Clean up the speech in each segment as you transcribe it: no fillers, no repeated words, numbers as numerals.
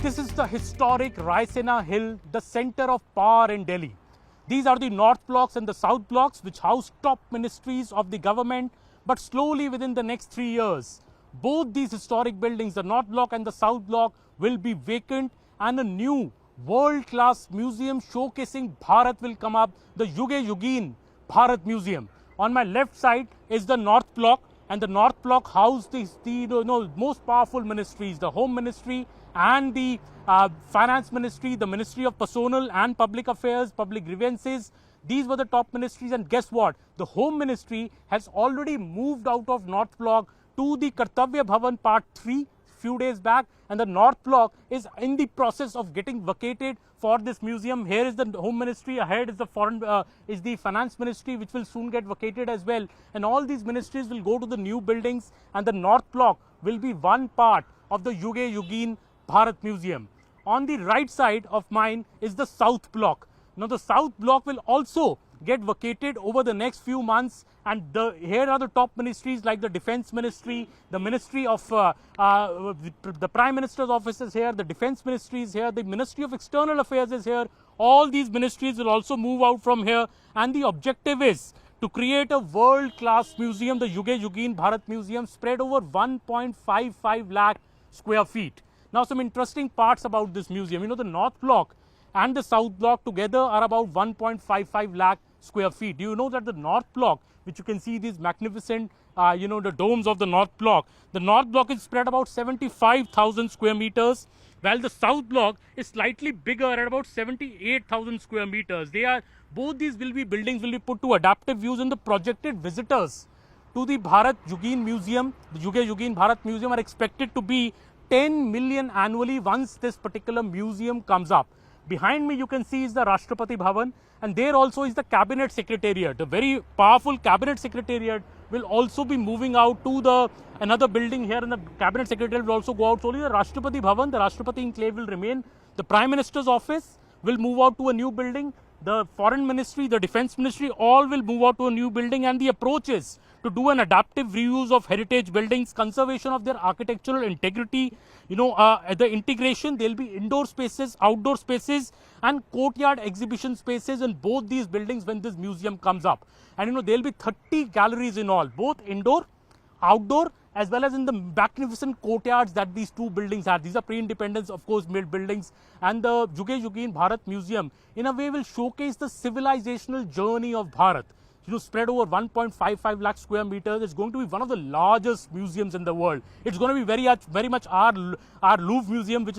This is the historic Raisina Hill, the center of power in Delhi. These are the north blocks and the south blocks which house top ministries of the government, but slowly within the next 3 years, both these historic buildings, the north block and the south block, will be vacant and a new world-class museum showcasing Bharat will come up, the Yuge Yugeen Bharat Museum. On my left side is the north block, and the north block houses the most powerful ministries, the Home Ministry and the Finance Ministry, the Ministry of Personal and Public Affairs, Public Grievances. These were the top ministries, and guess what? The Home Ministry has already moved out of North Block to the Kartavya Bhavan Part 3 few days back, and the North Block is in the process of getting vacated for this museum. Here is the Home Ministry, ahead is the Finance Ministry, which will soon get vacated as well, and all these ministries will go to the new buildings, and the North Block will be one part of the Yuge Yugeen Bharat Museum. On the right side of mine is the South Block. Now the South Block will also get vacated over the next few months, and here are the top ministries like the Defence Ministry, the Ministry of the Prime Minister's office is here, the Defence Ministry is here, the Ministry of External Affairs is here. All these ministries will also move out from here, and the objective is to create a world-class museum, the Yuge Yugeen Bharat Museum, spread over 1.55 lakh square feet. Now some interesting parts about this museum. You know, the North Block and the South Block together are about 1.55 lakh square feet. Do you know that the North Block, which you can see these magnificent, the domes of the North Block is spread about 75,000 square meters, while the South Block is slightly bigger at about 78,000 square meters. Both these buildings will be put to adaptive use, and the projected visitors to the Bharat Yugeen Museum, the Yuge Yugeen Bharat Museum, are expected to be 10 million annually once this particular museum comes up. Behind me you can see is the Rashtrapati Bhavan, and there also is the Cabinet Secretariat. The very powerful Cabinet Secretariat will also be moving out to another building here, and the Cabinet Secretariat will also go out. So only the Rashtrapati Bhavan, the Rashtrapati enclave will remain. The Prime Minister's office will move out to a new building. The Foreign Ministry, the Defence Ministry, all will move out to a new building, and the approach is to do an adaptive reuse of heritage buildings, conservation of their architectural integrity, the integration. There will be indoor spaces, outdoor spaces, and courtyard exhibition spaces in both these buildings when this museum comes up. And there will be 30 galleries in all, both indoor, outdoor, as well as in the magnificent courtyards that these two buildings have. These are pre-independence, of course, made buildings. And the Yuge Yugeen Bharat Museum, in a way, will showcase the civilizational journey of Bharat. Spread over 1.55 lakh square meters. It's going to be one of the largest museums in the world. It's going to be very much our Louvre Museum, which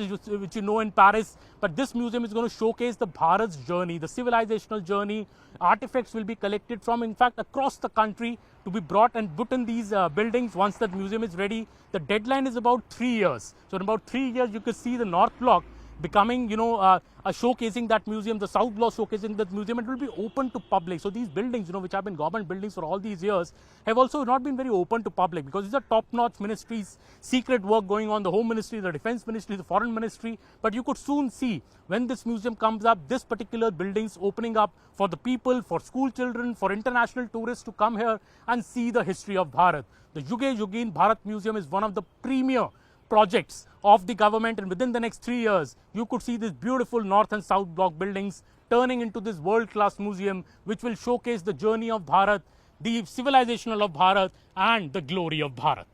you know in Paris. But this museum is going to showcase the Bharat's journey, the civilizational journey. Artifacts will be collected from, in fact, across the country to be brought and put in these buildings once that museum is ready. The deadline is about 3 years. So in about 3 years, you could see the North Block becoming, showcasing that museum, the South Block showcasing that museum. It will be open to public. So these buildings, which have been government buildings for all these years, have also not been very open to public, because these are top-notch ministries, secret work going on, the Home Ministry, the Defence Ministry, the Foreign Ministry. But you could soon see, when this museum comes up, this particular buildings opening up for the people, for school children, for international tourists to come here and see the history of Bharat. The Yuge Yugeen Bharat Museum is one of the premier projects of the government, and within the next 3 years, you could see these beautiful North and South Block buildings turning into this world-class museum, which will showcase the journey of Bharat, the civilizational of Bharat, and the glory of Bharat.